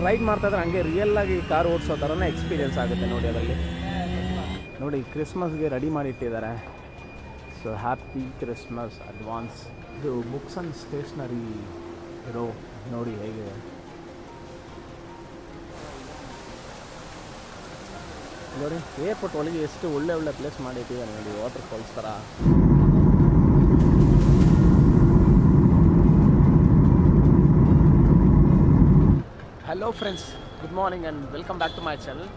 Ride ಮಾಡ್ತಾಯಿದ್ರೆ ಹಂಗೆ ರಿಯಲ್ಲಾಗಿ car ಓಡಿಸೋ ಥರನೇ ಎಕ್ಸ್ಪೀರಿಯೆನ್ಸ್ ಆಗುತ್ತೆ ನೋಡಿ. ಅದರಲ್ಲಿ ನೋಡಿ ಕ್ರಿಸ್ಮಸ್ಗೆ ರೆಡಿ ಮಾಡಿಟ್ಟಿದ್ದಾರೆ. So happy Christmas advance. ಇದು ಬುಕ್ಸ್ ಆ್ಯಂಡ್ ಸ್ಟೇಷ್ನರಿ ಇರೋ ನೋಡಿ ಹೇಗಿದೆ. ನೋಡಿ ಏರ್ಪೋರ್ಟ್ ಒಳಗೆ ಎಷ್ಟು ಒಳ್ಳೆ ಒಳ್ಳೆ ಪ್ಲೇಸ್ ಮಾಡಿಟ್ಟಿದ್ದಾರೆ ನೋಡಿ, ವಾಟರ್ ಫಾಲ್ಸ್ ಥರ. Hello friends, good morning and welcome back to my channel.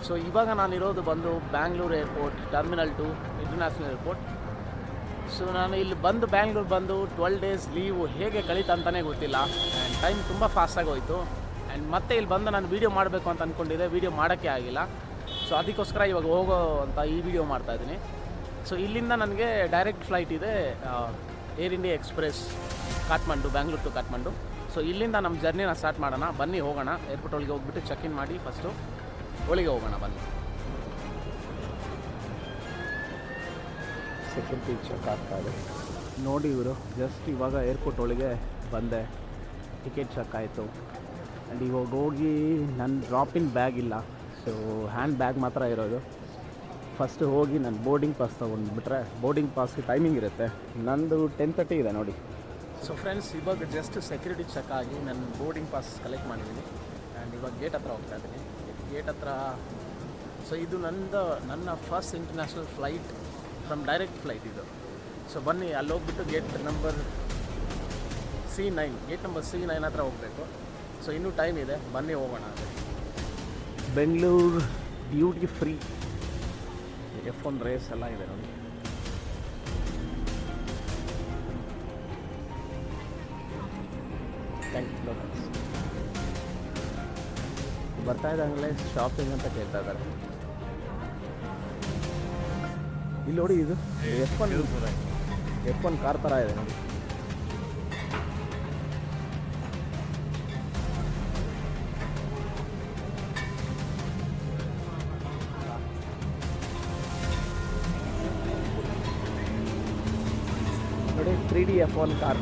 So ಇವಾಗ ನಾನಿರೋದು ಬಂದು Bangalore airport terminal 2 international airport. So ನಾನು ಇಲ್ಲಿ ಬಂದು ಬ್ಯಾಂಗ್ಳೂರು ಬಂದು 12 ಡೇಸ್ ಲೀವು ಹೇಗೆ ಕಳೀತಾ ಅಂತಲೇ ಗೊತ್ತಿಲ್ಲ. ಆ್ಯಂಡ್ ಟೈಮ್ ತುಂಬ ಫಾಸ್ಟಾಗಿ ಹೋಯಿತು. ಆ್ಯಂಡ್ ಮತ್ತೆ ಇಲ್ಲಿ ಬಂದು ನಾನು ವೀಡಿಯೋ ಮಾಡಬೇಕು ಅಂತ ಅಂದ್ಕೊಂಡಿದ್ದೆ, ವೀಡಿಯೋ ಮಾಡೋಕ್ಕೆ ಆಗಿಲ್ಲ. ಸೊ ಅದಕ್ಕೋಸ್ಕರ ಇವಾಗ ಹೋಗೋ ಅಂತ ಈ ವಿಡಿಯೋ ಮಾಡ್ತಾಯಿದ್ದೀನಿ. ಸೊ ಇಲ್ಲಿಂದ ನನಗೆ ಡೈರೆಕ್ಟ್ ಫ್ಲೈಟ್ ಇದೆ, Air India Express Kathmandu, Bangalore to Kathmandu. So ಇಲ್ಲಿಂದ ನಮ್ಮ ಜರ್ನಿನ ಸ್ಟಾರ್ಟ್ ಮಾಡೋಣ, ಬನ್ನಿ ಹೋಗೋಣ. ಏರ್ಪೋರ್ಟ್ ಒಳಗೆ ಹೋಗ್ಬಿಟ್ಟು ಚೆಕ್ ಇನ್ ಮಾಡಿ ಫಸ್ಟು ಒಳಗೆ ಹೋಗೋಣ ಬನ್ನಿ. ಸೆಕ್ಯೂರಿಟಿ ಚೆಕ್ ಆಗ್ತಾಯಿದೆ ನೋಡಿ. ಇವರು ಜಸ್ಟ್ ಇವಾಗ ಏರ್ಪೋರ್ಟ್ ಒಳಗೆ ಬಂದೆ, ಟಿಕೆಟ್ ಚೆಕ್ ಆಯಿತು. ಆ್ಯಂಡ್ ಇವಾಗ ಹೋಗಿ ನನ್ನ ಡ್ರಾಪಿನ್ ಬ್ಯಾಗ್ ಇಲ್ಲ, ಸೊ ಹ್ಯಾಂಡ್ ಬ್ಯಾಗ್ ಮಾತ್ರ ಇರೋದು. ಫಸ್ಟು ಹೋಗಿ ನಾನು ಬೋರ್ಡಿಂಗ್ ಪಾಸ್ ತೊಗೊಂಡ್ಬಿಟ್ರೆ, ಬೋರ್ಡಿಂಗ್ ಪಾಸ್ಗೆ ಟೈಮಿಂಗ್ ಇರುತ್ತೆ. ನಂದು 10:30 ಇದೆ ನೋಡಿ. ಸೊ ಫ್ರೆಂಡ್ಸ್, ಇವಾಗ ಜಸ್ಟ್ ಸೆಕ್ಯೂರಿಟಿ ಚೆಕ್ ಆಗಿ ನನ್ನ ಬೋರ್ಡಿಂಗ್ ಪಾಸ್ ಕಲೆಕ್ಟ್ ಮಾಡಿದ್ದೀನಿ. ಆ್ಯಂಡ್ ಇವಾಗ ಗೇಟ್ ಹತ್ರ ಹೋಗ್ತಾ ಇದ್ದೀನಿ. ಗೇಟ್ ಹತ್ರ ಸೊ ಇದು ನನ್ನ first international flight from direct flight ಇದು. ಸೊ ಬನ್ನಿ ಅಲ್ಲಿ ಹೋಗ್ಬಿಟ್ಟು ಗೇಟ್ ನಂಬರ್ C9 ಹತ್ರ ಹೋಗಬೇಕು. ಸೊ ಇನ್ನೂ ಟೈಮ್ ಇದೆ, ಬನ್ನಿ ಹೋಗೋಣ. Bengaluru duty free F1 race ಎಲ್ಲ ಇದೆ ನೋಡಿ. ಬರ್ತಾ ಇದ್ದಂಗಲೇ ಶಾಪಿಂಗ್ ಅಂತ ಕೇಳ್ತಾ ಇದ್ದಾರೆ. ಇಲ್ಲಿ ನೋಡಿ, ಇದು F1 ಕಾರ್ ಥರ ಇದೆ ನೋಡಿ. ನೋಡಿ 3D F1 ಕಾರ್.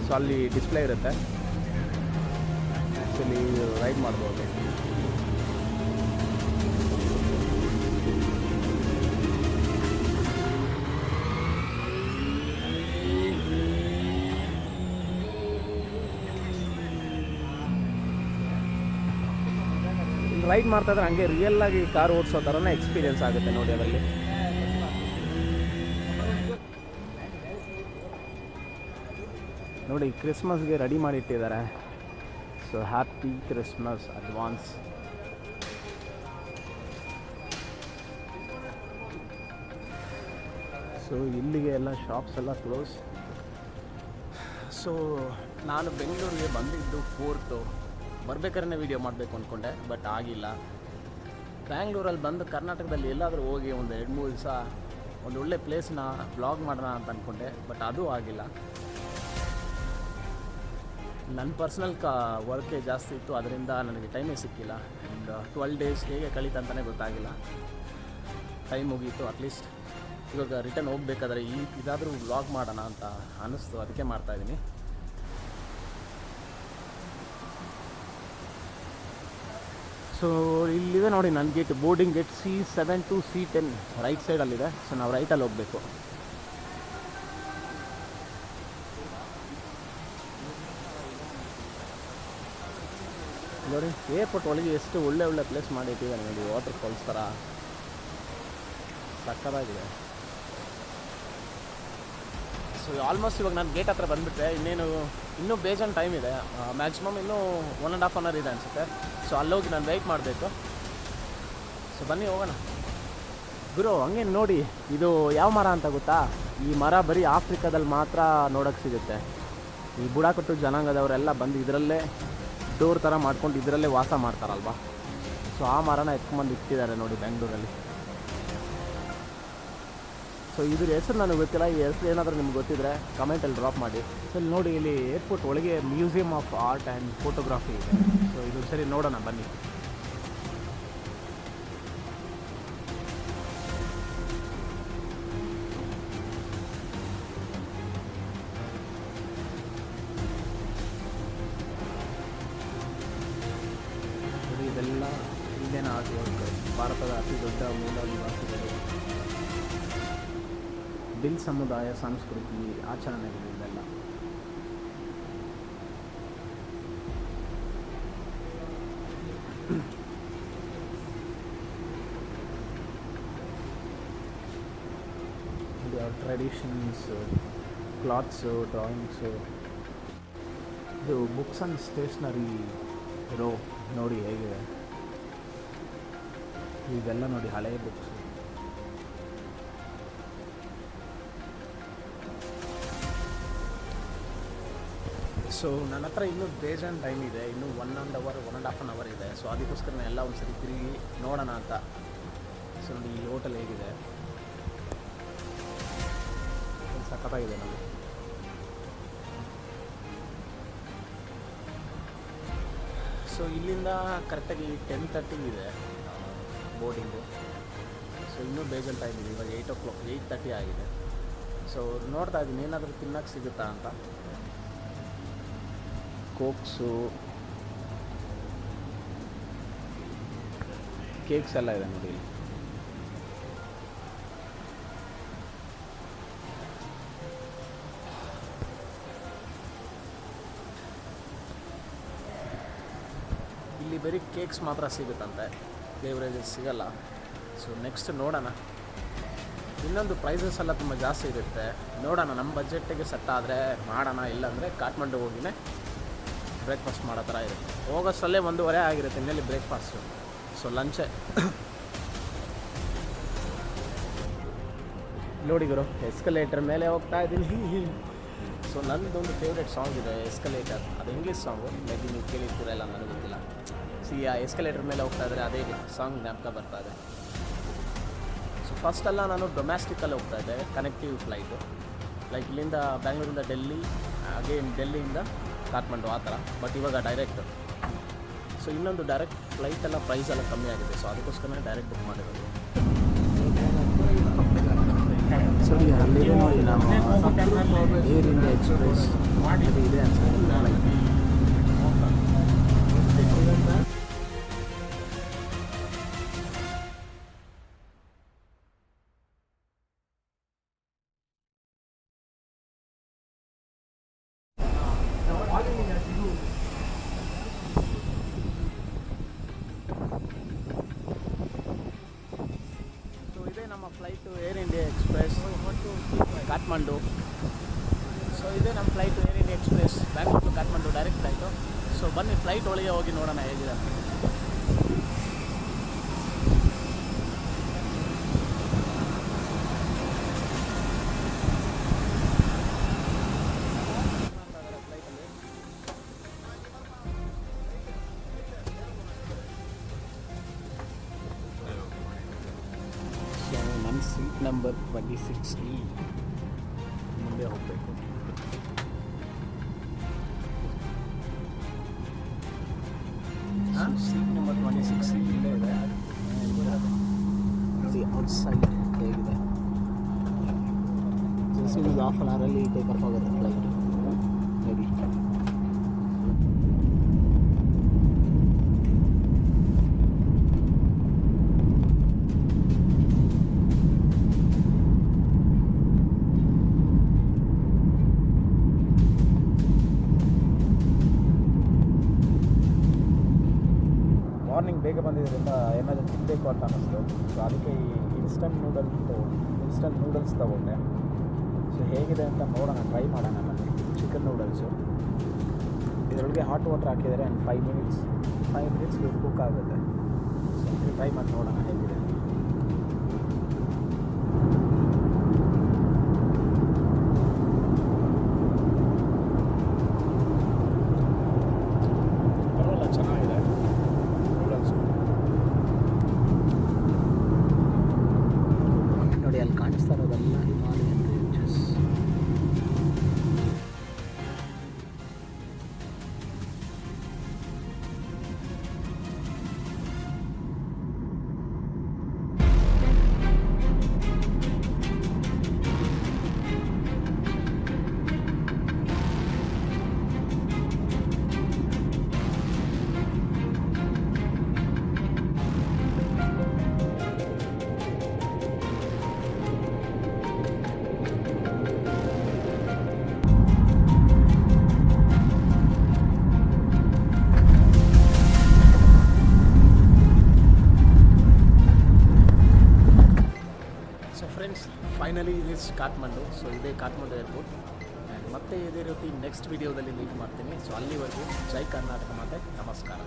ಸೊ ಅಲ್ಲಿ ಡಿಸ್ಪ್ಲೇ ಇರುತ್ತೆ, ಆ್ಯಕ್ಚುಲಿ ರೈಡ್ ಮಾಡ್ಬೋದು. ರೈಡ್ ಮಾಡ್ತಾಯಿದ್ರೆ ಹಂಗೆ ರಿಯಲ್ಲಾಗಿ ಕಾರ್ ಓಡಿಸೋ ಥರನೇ ಎಕ್ಸ್ಪೀರಿಯೆನ್ಸ್ ಆಗುತ್ತೆ ನೋಡಿ. ಅದರಲ್ಲಿ ನೋಡಿ ಕ್ರಿಸ್ಮಸ್ಗೆ ರೆಡಿ ಮಾಡಿಟ್ಟಿದ್ದಾರೆ. So happy Christmas advance. So ಇಲ್ಲಿಗೆ ಎಲ್ಲ ಶಾಪ್ಸ್ ಎಲ್ಲ ಕ್ಲೋಸ್. ಸೊ ನಾನು ಬೆಂಗಳೂರಿಗೆ ಬಂದಿದ್ದು 4th. ಬರ್ಬೇಕಾದ್ರೆ ವೀಡಿಯೋ ಮಾಡಬೇಕು ಅಂದ್ಕೊಂಡೆ, ಬಟ್ ಆಗಿಲ್ಲ. ಬ್ಯಾಂಗ್ಳೂರಲ್ಲಿ ಬಂದು ಕರ್ನಾಟಕದಲ್ಲಿ ಎಲ್ಲಾದರೂ ಹೋಗಿ ಒಂದು 2-3 ದಿವಸ ಒಂದು ಒಳ್ಳೆ ಪ್ಲೇಸ್ನ ವ್ಲಾಗ್ ಮಾಡೋಣ ಅಂತ ಅಂದ್ಕೊಂಡೆ, ಬಟ್ ಅದು ಆಗಿಲ್ಲ. ನನ್ನ ಪರ್ಸ್ನಲ್ ವರ್ಕೇ ಜಾಸ್ತಿ ಇತ್ತು, ಅದರಿಂದ ನನಗೆ ಟೈಮೇ ಸಿಕ್ಕಿಲ್ಲ. ಆ್ಯಂಡ್ 12 ಡೇಸ್ ಹೇಗೆ ಕಳೀತಾ ಅಂತಲೇ ಗೊತ್ತಾಗಿಲ್ಲ. ಟೈಮ್ ಮುಗೀತು. ಅಟ್ಲೀಸ್ಟ್ ಇವಾಗ ರಿಟರ್ನ್ ಹೋಗ್ಬೇಕಾದ್ರೆ ಇದಾದರೂ ವ್ಲಾಗ್ ಮಾಡೋಣ ಅಂತ ಅನ್ನಿಸ್ತು, ಅದಕ್ಕೆ ಮಾಡ್ತಾಯಿದ್ದೀನಿ. ಸೊ ಇಲ್ಲಿದೆ ನೋಡಿ ನನ್ನ gate, boarding gate C7 to C10 right ಸೈಡಲ್ಲಿದೆ. ಸೊ ನಾವು ರೈಟಲ್ಲಿ ಹೋಗಬೇಕು. ನೋಡಿ ಏರ್ಪೋರ್ಟ್ ಒಳಗೆ ಎಷ್ಟು ಒಳ್ಳೆ ಒಳ್ಳೆ ಪ್ಲೇಸ್ ಮಾಡಿಟ್ಟಿದ್ದಾರೆ ನೋಡಿ, ವಾಟರ್ ಫಾಲ್ಸ್ ಥರ ಸಕ್ಕತ್ತಾಗಿದೆ. ಸೊ ಆಲ್ಮೋಸ್ಟ್ ಇವಾಗ ನಾನು ಗೇಟ್ ಹತ್ರ ಬಂದುಬಿಟ್ರೆ ಇನ್ನೂ ಬೇಜಾನ್ ಟೈಮ್ ಇದೆ. ಮ್ಯಾಕ್ಸಿಮಮ್ ಇನ್ನೂ 1.5 hour ಇದೆ ಅನಿಸುತ್ತೆ. ಸೊ ಅಲ್ಲೋಗಿ ನಾನು ವೆಯ್ಟ್ ಮಾಡಬೇಕು. ಸೊ ಬನ್ನಿ ಹೋಗೋಣ. ಗುರು ಹಂಗೆ ನೋಡಿ, ಇದು ಯಾವ ಮರ ಅಂತ ಗೊತ್ತಾ? ಈ ಮರ ಬರೀ ಆಫ್ರಿಕಾದಲ್ಲಿ ಮಾತ್ರ ನೋಡೋಕ್ಕೆ ಸಿಗುತ್ತೆ. ಈ ಬುಡಕಟ್ಟು ಜನಾಂಗದವರೆಲ್ಲ ಬಂದು ಇದರಲ್ಲೇ ಡೋರ್ ಥರ ಮಾಡ್ಕೊಂಡು ಇದರಲ್ಲೇ ವಾಸ ಮಾಡ್ತಾರಲ್ವ. ಸೊ ಆ ಮರನ ಎತ್ಕೊಂಡ್ಬಂದು ಇಟ್ಟಿದ್ದಾರೆ ನೋಡಿ ಬೆಂಗಳೂರಲ್ಲಿ. ಸೊ ಇದ್ರ ಹೆಸರು ನನಗೆ ಗೊತ್ತಿಲ್ಲ, ಈ ಹೆಸರು ಏನಾದರೂ ನಿಮ್ಗೆ ಗೊತ್ತಿದ್ದರೆ ಕಮೆಂಟಲ್ಲಿ ಡ್ರಾಪ್ ಮಾಡಿ. ಸೊ ಇಲ್ಲಿ ನೋಡಿ, ಇಲ್ಲಿ ಏರ್ಪೋರ್ಟ್ ಒಳಗೆ museum of art and photography ಇದೆ. ಸೊ ಇದು ಸರಿ ನೋಡೋಣ ಬನ್ನಿ. Art work. ಭಾರತದ ಅತಿ ದೊಡ್ಡ ಮೂಲ ನಿವಾಸಿಗಳು, ಬಿಲ್ ಸಮುದಾಯ ಸಂಸ್ಕೃತಿ ಆಚರಣೆಗಳು ಇವೆಲ್ಲ. ಟ್ರೆಡಿಷನ್ಸು, ಕ್ಲಾತ್ಸು, ಡ್ರಾಯಿಂಗ್ಸು. ಇದು ಬುಕ್ಸ್ ಆ್ಯಂಡ್ ಸ್ಟೇಷ್ನರಿ ರೋ ನೋಡಿ ಹೇಗಿದೆ. ಇದೆಲ್ಲ ನೋಡಿ ಹಳೆಯ ಬುಕ್ಸು. ಸೊ ನನ್ನ ಹತ್ರ ಇನ್ನೂ ಬೇಜಾನ್ ಟೈಮ್ ಇದೆ, ಇನ್ನೂ 1.5 ಅವರ್ ಇದೆ. ಸೊ ಅದಕ್ಕೋಸ್ಕರ ಎಲ್ಲ ಒಂದು ಸರಿ ತಿರುಗಿ ನೋಡೋಣ ಅಂತ. ಸೊ ನೋಡಿ ಈ ಹೋಟೆಲ್ ಹೇಗಿದೆ, ಸಖತ್ತಾಗಿದೆ ನೋಡಿ. ಸೊ ಇಲ್ಲಿಂದ ಕರೆಕ್ಟಾಗಿ 10:30 ಇದೆ ಬೋರ್ಡಿಂಗು. ಸೊ ಇನ್ನೂ ಬೇಜಾನ್ ಟೈಮ್ ಇದೆ, ಇವಾಗ 8:30 ಆಗಿದೆ. ಸೊ ನೋಡ್ತಾ ಇದ್ದೀನಿ ಏನಾದರೂ ತಿನ್ನೋಕ್ಕೆ ಸಿಗುತ್ತಾ ಅಂತ. ಕೋಕ್ಸು, ಕೇಕ್ಸ್ ಎಲ್ಲ ಇದೆ ನೋಡಿ ಇಲ್ಲಿ. ಇಲ್ಲಿ ಬರೀ ಕೇಕ್ಸ್ ಮಾತ್ರ ಸಿಗುತ್ತಂತೆ, ಬೇವರೇಜಸ್ ಸಿಗಲ್ಲ. ಸೊ ನೆಕ್ಸ್ಟ್ ನೋಡೋಣ. ಇನ್ನೊಂದು ಪ್ರೈಸಸ್ ಎಲ್ಲ ತುಂಬ ಜಾಸ್ತಿ ಇರುತ್ತೆ, ನೋಡೋಣ ನಮ್ಮ ಬಜೆಟ್ಟಿಗೆ ಸೆಟ್ ಆದರೆ ಮಾಡೋಣ, ಇಲ್ಲಾಂದರೆ ಕಾಠ್ಮಂಡು ಹೋಗಿನೇ ಬ್ರೇಕ್ಫಾಸ್ಟ್ ಮಾಡೋ ಥರ ಇರುತ್ತೆ. ಹೋಗೋಷ್ಟರಲ್ಲೇ 1:30 ಆಗಿರುತ್ತೆ ಇನ್ನೆಲ್ಲಿ ಬ್ರೇಕ್ಫಾಸ್ಟು. ಸೊ ಲಂಚೇ ನೋಡಿ ಗುರು, ಎಸ್ಕಲೇಟರ್ ಮೇಲೆ ಹೋಗ್ತಾ ಇದ್ದೀನಿ. ಸೊ ನನ್ನದೊಂದು ಫೇವ್ರೆಟ್ ಸಾಂಗ್ ಇದೆ ಎಸ್ಕಲೇಟರ್, ಅದು ಇಂಗ್ಲೀಷ್ ಸಾಂಗು, ಮೇ ಬಿ ನೀವು ಕೇಳಿರ್ತೀರ ಇಲ್ಲ ನನಗೆ ಗೊತ್ತಿಲ್ಲ. ಆ ಎಸ್ಕಲೇಟರ್ ಮೇಲೆ ಹೋಗ್ತಾ ಇದ್ದರೆ ಅದೇ ಸಾಂಗ್ ಜ್ಞಾಪಕ ಬರ್ತಾ ಇದೆ. ಸೊ ಫಸ್ಟೆಲ್ಲ ನಾನು ಡೊಮ್ಯಾಸ್ಟಿಕಲ್ಲಿ ಹೋಗ್ತಾ ಇದ್ದೆ, ಕನೆಕ್ಟಿವ್ ಫ್ಲೈಟು, ಲೈಕ್ ಇಲ್ಲಿಂದ ಬ್ಯಾಂಗ್ಳೂರಿಂದ ಡೆಲ್ಲಿ, ಅಗೇನ್ ಡೆಲ್ಲಿಯಿಂದ ಕಾಠ್ಮಂಡು ಆ ಥರ. ಬಟ್ ಇವಾಗ ಡೈರೆಕ್ಟ್. ಸೊ ಇನ್ನೊಂದು ಡೈರೆಕ್ಟ್ ಫ್ಲೈಟೆಲ್ಲ ಪ್ರೈಸ್ ಎಲ್ಲ ಕಮ್ಮಿ ಆಗಿದೆ. ಸೊ ಅದಕ್ಕೋಸ್ಕರ ಡೈರೆಕ್ಟ್ ಬುಕ್ ಮಾಡಿರೋದು. ಸರಿ, ಅಲ್ಲಿದೆ ನೋಡಿ ನಮ್ಮ ಏರ್ ಇಂಡಿಯಾ ಎಕ್ಸ್ಪ್ರೆಸ್ ಇದೆ ಅನ್ಸುತ್ತೆ. ನಮ್ಮ flight Air India Express Kathmandu. So ಇದೇ ನಮ್ಮ flight Air India Express Bangalore to Kathmandu direct flight. So ಬನ್ನಿ ಫ್ಲೈಟ್ ಒಳಗೆ ಹೋಗಿ ನೋಡೋಣ ಹೇಗಿದೆ. ನನ್ನ ಸೀಟ್ ನಂಬರ್ 26E ಮುಂದೆ ಹೋಗಬೇಕು. ಸೀಟ್ ನಂಬರ್ 26E ಇಲ್ಲೇ ಇದೆ. ಔಟ್ಸೈಡ್ ಹೇಗಿದೆ. ಜಸ್ಟ್ ಇದು 1/2 ಅವರಲ್ಲಿ ಟೇಕ್ ಆಫ್ ಆಗುತ್ತೆ ಫ್ಲೈಟ್. ನೋಡಿ ಮಾರ್ನಿಂಗ್ ಬೇಗ ಬಂದಿದ್ದರಿಂದ ಏನಾದರೂ ತಿನ್ನಬೇಕು ಅಂತ ಅನ್ನಿಸ್ತು. ಸೊ ಅದಕ್ಕೆ ಈ ಇನ್ಸ್ಟಂಟ್ ನೂಡಲ್ಸ್ ತೊಗೊಂಡೆ. ಸೊ ಹೇಗಿದೆ ಅಂತ ನೋಡೋಣ, ಟ್ರೈ ಮಾಡೋಣ. ನನಗೆ ಚಿಕನ್ ನೂಡಲ್ಸು ಇದರೊಳಗೆ ಹಾಟ್ ವಾಟರ್ ಹಾಕಿದರೆ ಆ್ಯಂಡ್ 5 ಮಿನಿಟ್ಸ್ಗೆ ಕುಕ್ ಆಗುತ್ತೆ. ಸೊ ಟ್ರೈ ಮಾಡಿ ನೋಡೋಣ ಹೇಗಿದೆ. ಕಾಠ್ಮಂಡು. ಸೊ ಇದೇ ಕಾಠ್ಮಂಡು ಏರ್ಪೋರ್ಟ್. ಆ್ಯಂಡ್ ಮತ್ತೆ ಇದೇ ರೀತಿ ನೆಕ್ಸ್ಟ್ ವೀಡಿಯೋದಲ್ಲಿ ಮೀಟ್ ಮಾಡ್ತೀನಿ. ಸೊ ಅಲ್ಲಿವರೆಗೂ ಜೈ ಕರ್ನಾಟಕ ಮಾತೆ, ನಮಸ್ಕಾರ.